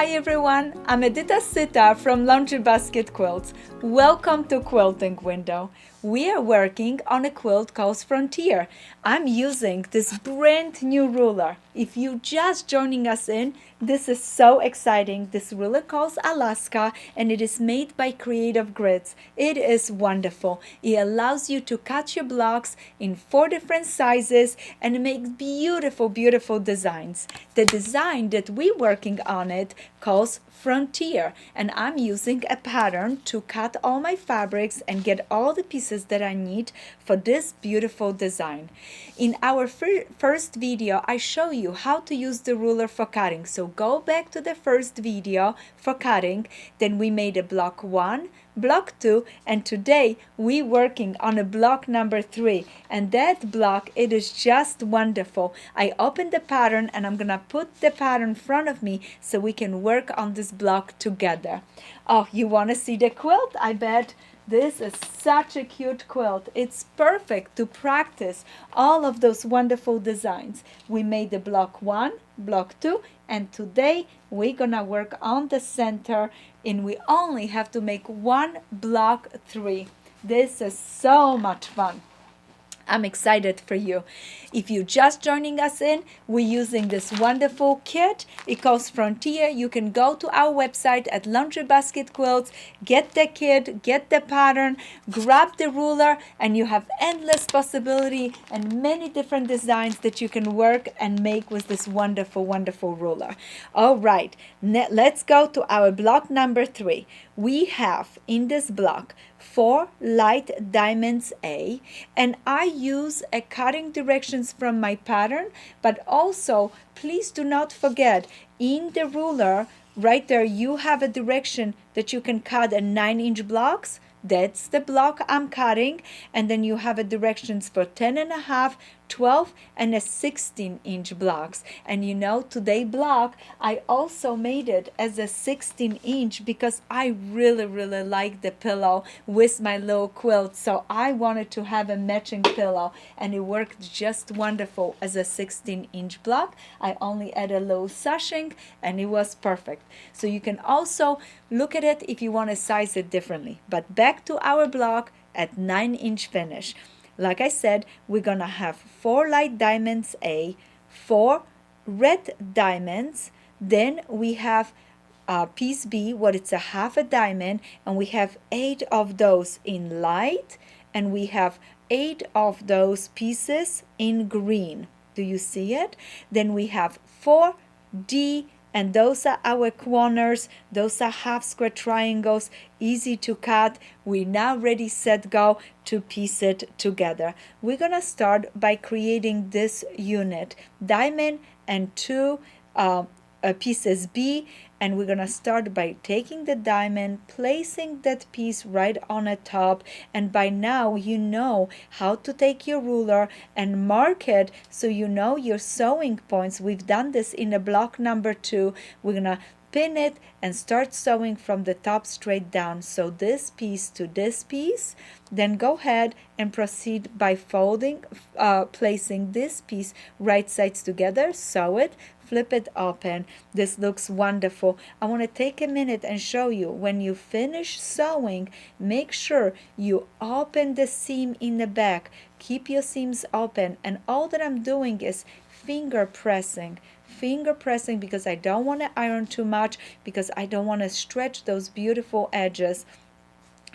Hi everyone, I'm Edyta Sitar from Laundry Basket Quilts. Welcome to Quilting Window. We are working on a quilt called Frontier. I'm using this brand new ruler. If you're just joining us in, this is so exciting. This ruler calls Alaska and it is made by Creative Grids. It is wonderful. It allows you to cut your blocks in 4 different sizes and make beautiful, beautiful designs. The design that we're working on it calls Frontier, and I'm using a pattern to cut all my fabrics and get all the pieces that I need for this beautiful design. In our first video, I show you how to use the ruler for cutting. So go back to the first video for cutting. Then we made a block 1, block 2, and today we're working on a block number 3. And that block, it is just wonderful. I opened the pattern and I'm gonna put the pattern in front of me so we can work on this block together. Oh, you wanna see the quilt? I bet. This is such a cute quilt. It's perfect to practice all of those wonderful designs. We made the block 1, block 2, and today we're gonna work on the center, and we only have to make one block 3. This is so much fun. I'm excited for you. If you're just joining us in, we're using this wonderful kit. It calls Frontier. You can go to our website at Laundry Basket Quilts, get the kit, get the pattern, grab the ruler, and you have endless possibility and many different designs that you can work and make with this wonderful, wonderful ruler. All right, let's go to our block number 3. We have in this block 4 light diamonds A, and I use a cutting directions from my pattern, but also please do not forget in the ruler right there you have a direction that you can cut a 9-inch blocks. That's the block I'm cutting, and then you have a directions for 10.5, 12, and a 16-inch blocks. And you know, today block I also made it as a 16-inch because I really like the pillow with my little quilt, so I wanted to have a matching pillow, and it worked just wonderful as a 16-inch block. I only add a little sashing and it was perfect. So you can also look at it if you want to size it differently. But back to our block at 9-inch finish. Like I said, we're gonna have 4 light diamonds A, 4 red diamonds, then we have piece B, what it's a half a diamond, and we have 8 of those in light, and we have 8 of those pieces in green. Do you see it? Then we have 4 D, and those are our corners. Those are half square triangles, easy to cut. We're now ready, set, go to piece it together. We're gonna start by creating this unit, diamond and 2 pieces B, and we're gonna start by taking the diamond, placing that piece right on the top, and by now you know how to take your ruler and mark it so you know your sewing points. We've done this in a block number 2. We're gonna pin it and start sewing from the top straight down. So this piece to this piece, then go ahead and proceed by folding, placing this piece right sides together, sew it, flip it open. This looks wonderful. I want to take a minute and show you when you finish sewing, make sure you open the seam in the back. Keep your seams open, and all that I'm doing is finger pressing because I don't want to iron too much, because I don't want to stretch those beautiful edges.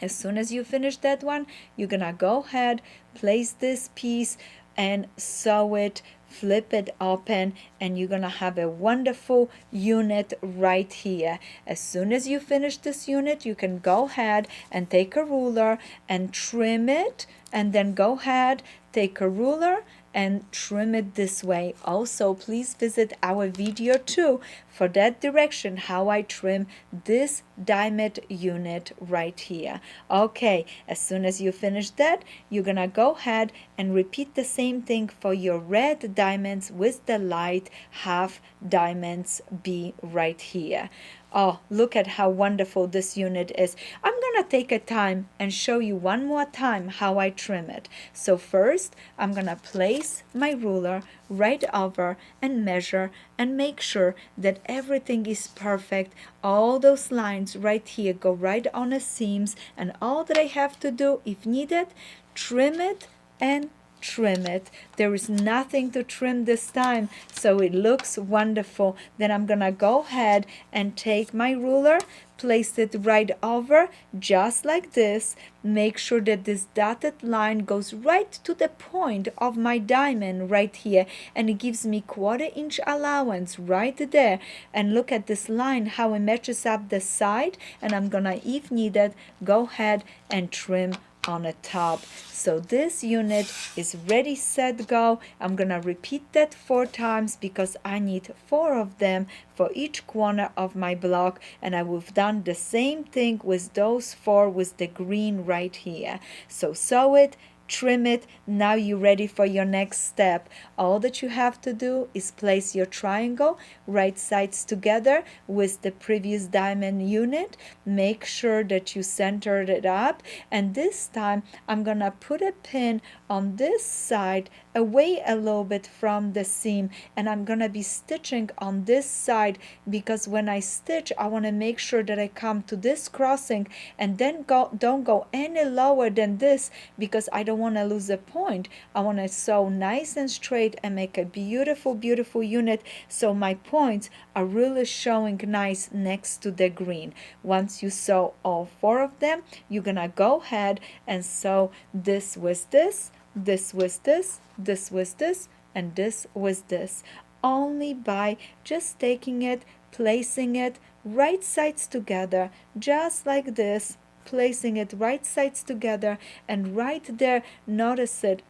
As soon as you finish that one, you're gonna go ahead, place this piece and sew it, flip it open, and you're gonna have a wonderful unit right here. As soon as you finish this unit, you can go ahead and take a ruler and trim it, and then go ahead, take a ruler and trim it this way. Also, please visit our video 2 for that direction, how I trim this diamond unit right here. Okay, as soon as you finish that, you're gonna go ahead and repeat the same thing for your red diamonds with the light half diamonds be right here. Oh, look at how wonderful this unit is. I'm gonna take a time and show you one more time how I trim it. So first, I'm gonna place my ruler right over and measure and make sure that everything is perfect. All those lines right here go right on the seams, and all that I have to do, if needed, trim it and trim it. There is nothing to trim this time, so it looks wonderful. Then I'm gonna go ahead and take my ruler, place it right over just like this. Make sure that this dotted line goes right to the point of my diamond right here, and it gives me 1/4 inch allowance right there. And look at this line, how it matches up the side, and I'm gonna, if needed, go ahead and trim on the top. So this unit is ready, set, go. I'm gonna repeat that 4 times because I need 4 of them for each corner of my block, and I would have done the same thing with those 4 with the green right here. So sew it, trim it. Now you're ready for your next step. All that you have to do is place your triangle right sides together with the previous diamond unit. Make sure that you centered it up, and this time I'm gonna put a pin on this side away a little bit from the seam, and I'm gonna be stitching on this side because when I stitch I want to make sure that I come to this crossing and then don't go any lower than this because I don't want to lose a point. I want to sew nice and straight and make a beautiful unit so my points are really showing nice next to the green. Once you sew all 4 of them, you're gonna go ahead and sew this with this, this with this, this with this, and this with this, only by just taking it, placing it right sides together just like this, placing it right sides together, and right there, notice it,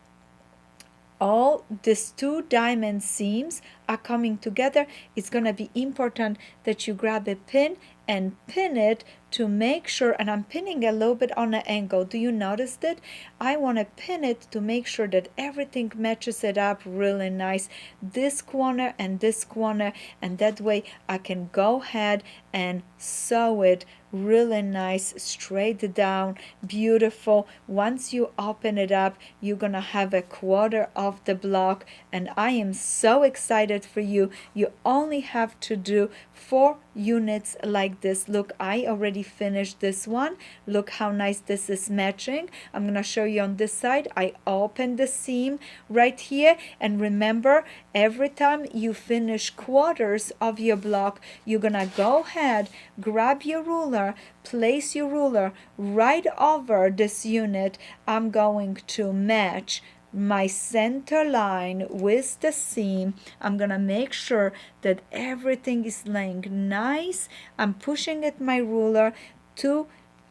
all these 2 diamond seams are coming together. It's going to be important that you grab a pin and pin it to make sure, and I'm pinning a little bit on an angle. Do you notice that? I want to pin it to make sure that everything matches it up really nice, this corner and this corner, and that way I can go ahead and sew it really nice straight down, beautiful. Once you open it up, you're gonna have a 1/4 of the block, and I am so excited for you. You only have to do 4 units like this. Look, I already finished this one. Look how nice this is matching. I'm gonna show you on this side. I opened the seam right here, and remember, every time you finish 1/4s of your block, you're gonna go ahead, grab your ruler, place your ruler right over this unit. I'm going to match my center line with the seam. I'm gonna make sure that everything is laying nice. I'm pushing at my ruler to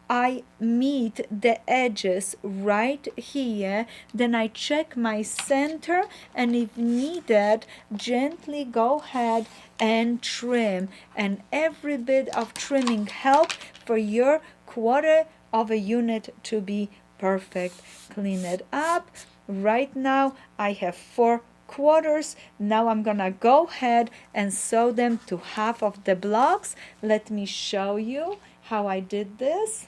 I meet the edges right here. Then I check my center, and if needed, gently go ahead and trim. And every bit of trimming help for your 1/4 of a unit to be perfect. Clean it up. Right now I have 4 1/4s. Now I'm gonna go ahead and sew them to half of the blocks. Let me show you how I did this.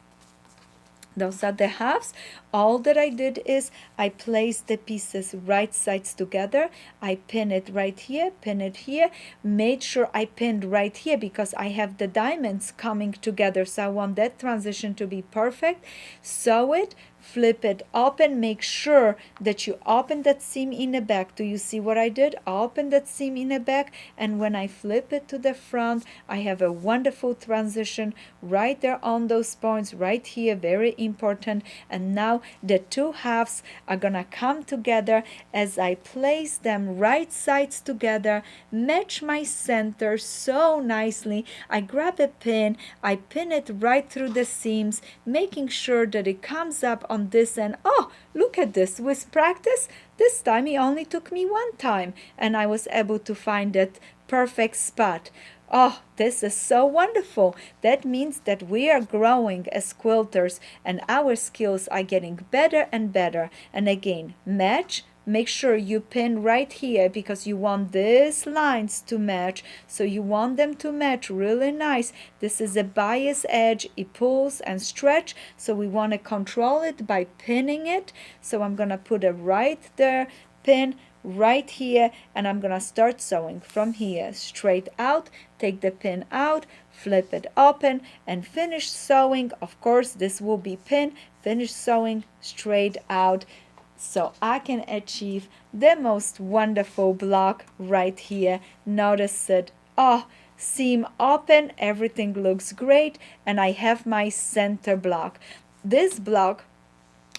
Those are the halves. All that I did is I placed the pieces right sides together. I pin it right here, pin it here. Made sure I pinned right here because I have the diamonds coming together. So I want that transition to be perfect. Sew it, flip it open. Make sure that you open that seam in the back. Do you see what I did? Open that seam in the back, and when I flip it to the front, I have a wonderful transition right there on those points right here. Very important. And now the 2 halves are gonna come together as I place them right sides together, match my center so nicely. I grab a pin, I pin it right through the seams, making sure that it comes up on this end. Oh, look at this. With practice, this time it only took me 1 time, and I was able to find that perfect spot. Oh, this is so wonderful. That means that we are growing as quilters and our skills are getting better and better. And again, match. Make sure you pin right here because you want these lines to match. So you want them to match really nice. This is a bias edge. It pulls and stretch. So we want to control it by pinning it. So I'm going to put it right there, pin right here, and I'm gonna start sewing from here straight out. Take the pin out, flip it open, and finish sewing. Of course, this will be pin. Finish sewing straight out so I can achieve the most wonderful block right here. Notice it. Oh, seam open, everything looks great, and I have my center block. This block,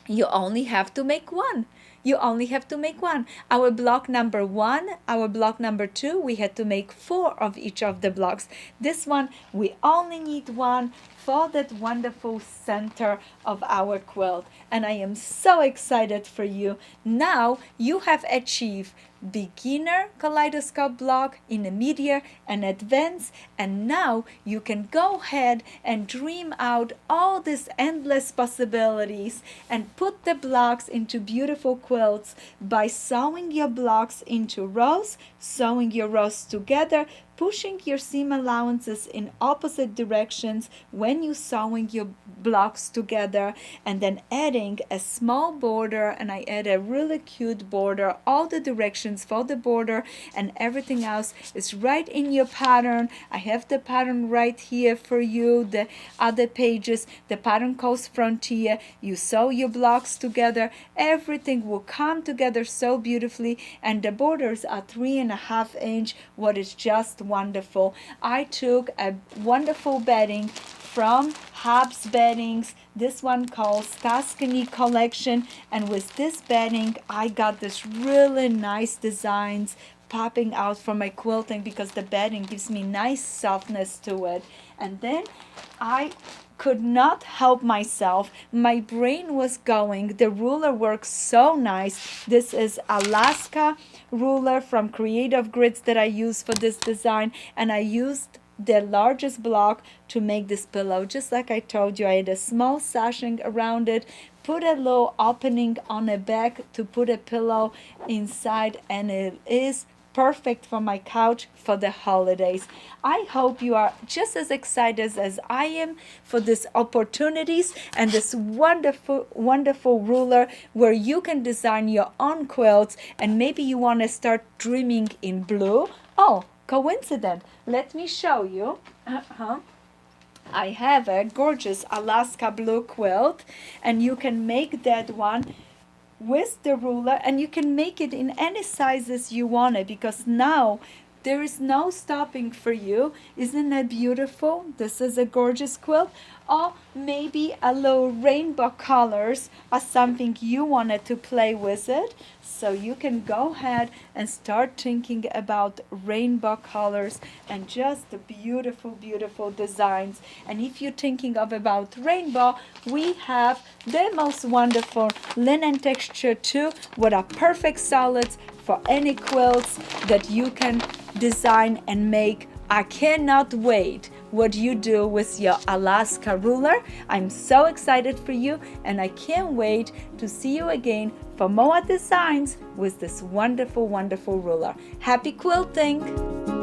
you only have to make one. You only have to make one. Our block number 1, our block number 2, we had to make 4 of each of the blocks. This one, we only need one for that wonderful center of our quilt. And I am so excited for you. Now you have achieved beginner kaleidoscope block, intermediate, and advanced, and now you can go ahead and dream out all these endless possibilities and put the blocks into beautiful quilts by sewing your blocks into rows, sewing your rows together, pushing your seam allowances in opposite directions when you're sewing your blocks together, and then adding a small border. And I add a really cute border, all the directions for the border, and everything else is right in your pattern. I have the pattern right here for you, the other pages. The pattern calls Frontier. You sew your blocks together, everything will come together so beautifully, and the borders are 3.5 inch, what is just wonderful. I took a wonderful bedding from Hobbs Beddings. This one called Tuscany Collection, and with this bedding I got this really nice designs popping out from my quilting because the bedding gives me nice softness to it. And then I could not help myself. My brain was going. The ruler works so nice. This is Alaska ruler from Creative Grids that I use for this design, and I used the largest block to make this pillow. Just like I told you, I had a small sashing around it, put a little opening on the back to put a pillow inside, and it is perfect for my couch for the holidays. I hope you are just as excited as I am for these opportunities and this wonderful ruler where you can design your own quilts, and maybe you want to start dreaming in blue. Oh, coincident. Let me show you. I have a gorgeous Alaska blue quilt, and you can make that one with the ruler, and you can make it in any sizes you want it, because now there is no stopping for you. Isn't that beautiful? This is a gorgeous quilt. Or maybe a little rainbow colors or something you wanted to play with it. So you can go ahead and start thinking about rainbow colors and just the beautiful designs. And if you're thinking of about rainbow, we have the most wonderful linen texture too, with a perfect solids for any quilts that you can design and make. I cannot wait what you do with your Alaska ruler. I'm so excited for you, and I can't wait to see you again for more designs with this wonderful ruler. Happy quilting!